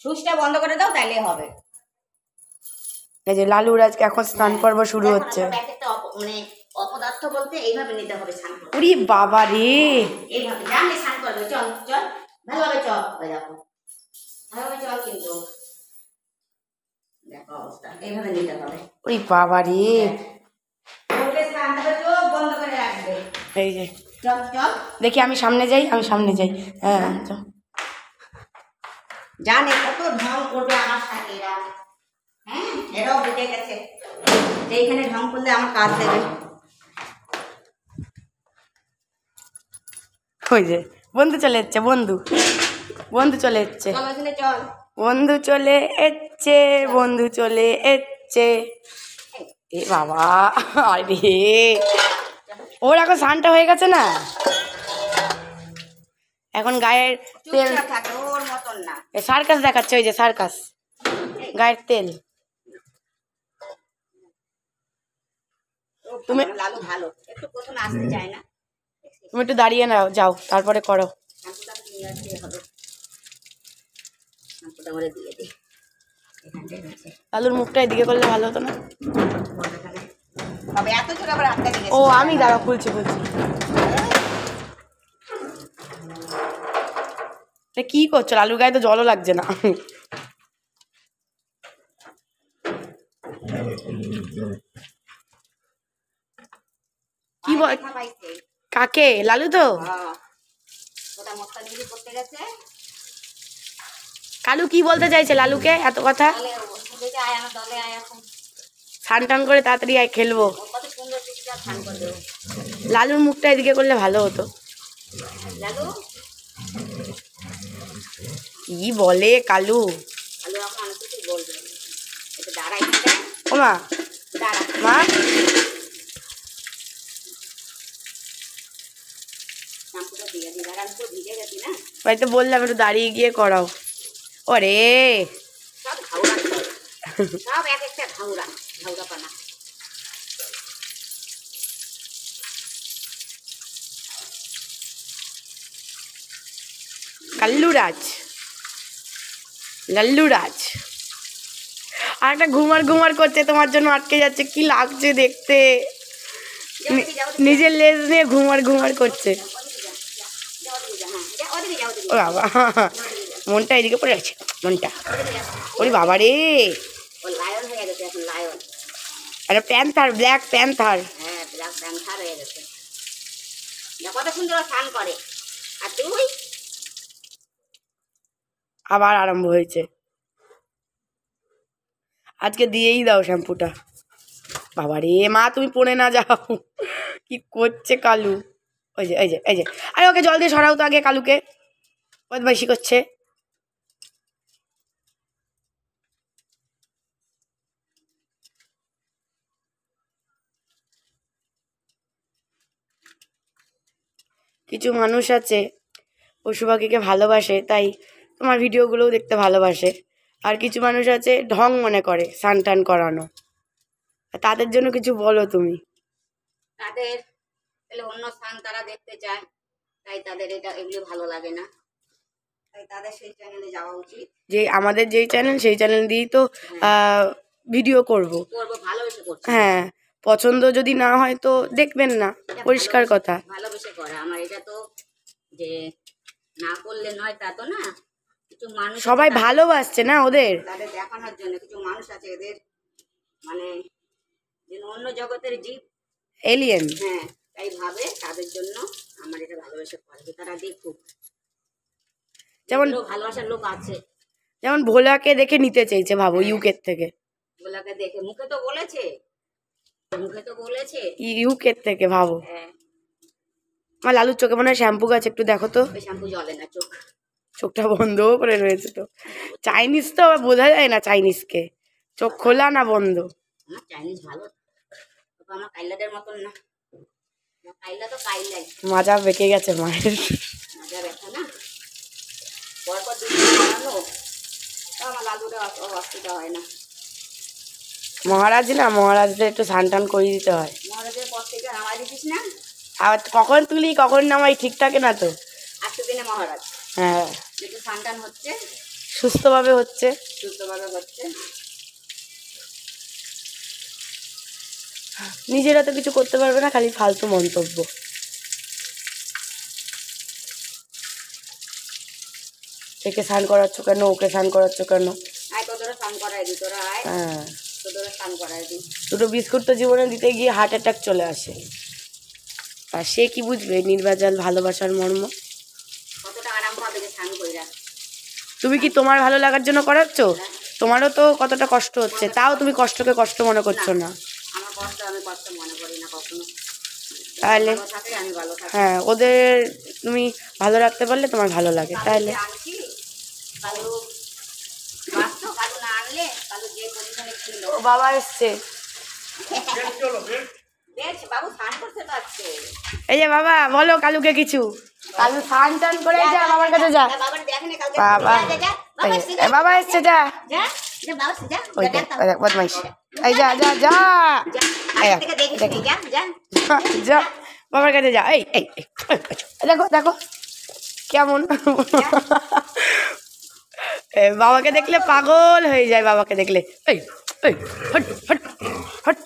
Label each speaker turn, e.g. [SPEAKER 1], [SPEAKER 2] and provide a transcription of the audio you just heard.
[SPEAKER 1] সুইচটা বন্ধ করে দাও তাহলে হবে।
[SPEAKER 2] এই যে লালুর আজকে এখন স্নান পর্ব শুরু হচ্ছে।
[SPEAKER 1] মানে অপদার্থ বলতে এইভাবে নিতে হবে স্নান করতে।
[SPEAKER 2] ওরে বাবা রে,
[SPEAKER 1] এইভাবে জানলে স্নান করবে। চল চল ভালোভাবে চল, ওই দেখো ভালোভাবে চল, কিন্তু দেখো অবস্থা এইভাবে নিতে হবে।
[SPEAKER 2] ওরে বাবা রে,
[SPEAKER 1] চোখ বন্ধ করে রাখবে।
[SPEAKER 2] এই যে
[SPEAKER 1] চল চল
[SPEAKER 2] দেখি আমি সামনে যাই, আমি সামনে যাই। হ্যাঁ
[SPEAKER 1] জানে কত ঢং করবে আমার সাথে এরা। হ্যাঁ এরাও বুঝে গেছে যে এইখানে ঢং করলে আমার কাজ দেবে।
[SPEAKER 2] ওই যে বন্ধু চলে এসছে, বন্ধু বন্ধু চলে এসছে,
[SPEAKER 1] চল ওখানে চল।
[SPEAKER 2] বন্ধু চলে এসছে, বন্ধু চলে এসছে। এ বাবা, আরে ওর এখন স্নানটা হয়ে গেছে না, এখন গায়ের তেল
[SPEAKER 1] থাকে ওর মতন না।
[SPEAKER 2] সার্কাস দেখাচ্ছে, ওই যে সার্কাস, গায়ের তেল।
[SPEAKER 1] তুমি লালু ভালো, একটু প্রথমে আসতে চায় না।
[SPEAKER 2] তুমি একটু দাঁড়িয়ে নাও, যাও তারপরে করো। লালুর মুখটা এদিকে করলে ভালো হতো না? ও আমি দাঁড়া খুলছি খুলছি। কি করছো? লালুর গায়ে তো জলও লাগছে না। কি বল? কাকে? লালু তো কালু কি বলতে চাইছে লালুকে এত কথা? স্নান টান করে তাড়াতাড়ি আয়, খেলবো। লালুর মুখটা এদিকে করলে ভালো হতো। কি বলে কালু? ও মা, মা তো বললাম একটু দাঁড়িয়ে গিয়ে করাও। ওরে কাল্লুরাজ, লাল্লুরাজ। আর একটা ঘুমার ঘুমার করছে, তোমার জন্য আটকে যাচ্ছে। কি লাগছে দেখতে, নিজের লেজ নিয়ে ঘুমার ঘুমার করছে। ও বাবা, মনটা এদিকে পড়ে আছে, মনটা। ওরে বাবা রে, আরে প্যান্থার, ব্ল্যাক প্যান্থার।
[SPEAKER 1] কত সুন্দর স্নান করে, আর তুই
[SPEAKER 2] আবার আরম্ভ হয়েছে। আজকে দিয়েই দাও শ্যাম্পুটা। বাবা রে মা, তুমি পড়ে না যাও। কি করছে কালু? ওই যে এই যে এই যে, আরে ওকে জল দিয়ে সরাও তো আগে কালুকে, বদমাইশি করছে। কিছু মানুষ আছে পশু পাখিকে ভালোবাসে, তাই তোমার ভিডিওগুলোও দেখতে ভালোবাসে। আর কিছু মানুষ আছে ঢং মনে করে স্নান টান করানো। তাদের জন্য কিছু বলো তুমি।
[SPEAKER 1] তাদের অন্য স্থান তারা দেখতে চায়, তাই তাদের এটা এগুলো ভালো লাগে না, তাই তাদের সেই চ্যানেলে যাওয়া উচিত।
[SPEAKER 2] যে আমাদের যেই চ্যানেল, সেই চ্যানেল দিয়েই তো ভিডিও করব,
[SPEAKER 1] ভালোবেসে করছি।
[SPEAKER 2] হ্যাঁ, পছন্দ যদি না হয় তো দেখবেন না, পরিষ্কার কথা।
[SPEAKER 1] ভালোবেসে করা আমার, এটা তো যে না করলে নয় তা তো না। কিছু মানুষ
[SPEAKER 2] সবাই ভালোবাসছে না ওদের,
[SPEAKER 1] তাদের দেখানোর জন্য। কিছু মানুষ আছে এদের মানে অন্য জগতের জীব,
[SPEAKER 2] এলিয়েন,
[SPEAKER 1] হ্যাঁ তাই ভাবে। তাদের জন্য আমার এটা ভালোবেসে করে, তারা দেখুক। যেমন ভালোবাসার লোক আছে,
[SPEAKER 2] যেমন ভোলাকে দেখে নিতে চাইছে, ভাবো, ইউকে থেকে।
[SPEAKER 1] ভোলাকে দেখে মুখে তো বলেছে,
[SPEAKER 2] ইউকে থেকে, ভাবো। আমার লালুর চোখে মনে হয় শ্যাম্পু গাছ, একটু দেখো তো।
[SPEAKER 1] শ্যাম্পু জ্বলে না,
[SPEAKER 2] চোখটা বন্ধ করে রয়েছে তো। চাইনিজ তো আবার বোঝা যায় না চাইনিজকে, চোখ খোলা না বন্ধ।
[SPEAKER 1] চাইনিজ ভালো, আমার কাইলাদের মতন না। কাইলা তো কাইলাই,
[SPEAKER 2] মাজা বেঁকে গেছে মায়ের।
[SPEAKER 1] মাজা ব্যথা না, পরপর দুদিন বানানো, আমার লালুরা অসুবিধা হয় না।
[SPEAKER 2] মহারাজ না, মহারাজদের একটু স্নান টান করিয়ে দিতে হয়।
[SPEAKER 1] মহারাজের পর থেকে নামাই দিতিস না,
[SPEAKER 2] আর কখন তুলি কখন নামাই ঠিক থাকে না তো।
[SPEAKER 1] 8 দিনে মহারাজ,
[SPEAKER 2] হ্যাঁ
[SPEAKER 1] যেহেতু স্নান টান হচ্ছে
[SPEAKER 2] সুস্থভাবে হচ্ছে।
[SPEAKER 1] সুস্থভাবে হচ্ছে।
[SPEAKER 2] নিজেরা তো কিছু করতে পারবে না, খালি ফালতু মন্তব্য। একে স্নান করাচ্ছ কেন, ওকে স্নান করাচ্ছ কেন?
[SPEAKER 1] আয় তোরা স্নান করাই দি, তোরা আয়
[SPEAKER 2] হ্যাঁ,
[SPEAKER 1] তোরা স্নান করাই দি।
[SPEAKER 2] দুটো বিস্কুট তো জীবনে দিতে গিয়ে হার্ট অ্যাটাক চলে আসে, আর সে কি বুঝবে নির্ভেজাল ভালোবাসার মর্ম?
[SPEAKER 1] কতটা আরাম পাবে যে স্নান কইরা।
[SPEAKER 2] তুমি কি তোমার ভালো লাগার জন্য করাচ্ছ? তোমারও তো কতটা কষ্ট হচ্ছে, তাও তুমি কষ্টকে কষ্ট মনে করছো না।
[SPEAKER 1] আমার কষ্ট আমি কষ্ট মনে করি না কখনো।
[SPEAKER 2] তাহলে
[SPEAKER 1] ভালো থাকে আমি ভালো থাকি।
[SPEAKER 2] হ্যাঁ, ওদের তুমি ভালো রাখতে পারলে তোমার ভালো লাগে। তাহলে
[SPEAKER 1] আনছি কালু বাঁচতো, কালু না আনলে কালু যে পজিশনে ছিল।
[SPEAKER 2] ও বাবা এসছে,
[SPEAKER 1] বেশ বাবু স্নান করতে তো আজকে।
[SPEAKER 2] এই যে বাবা বলো কালুকে কিছু। কালু স্নান টান করে যা, বাবার কাছে যা।
[SPEAKER 1] বাবার দেখেনি কালকে।
[SPEAKER 2] বাবা এই বাবা এসছে, যা।
[SPEAKER 1] যা যা বাবা যা।
[SPEAKER 2] ওই দেখ বদমাইশ, এই যা যা যা, এই
[SPEAKER 1] থেকে দেখিস নি, যা যা।
[SPEAKER 2] যা বাবার কাছে যা। এই এই এই, দেখো দেখো কেমন বাবাকে দেখলে পাগল হয়ে যায়, বাবাকে দেখলে। এই এই হট হট হট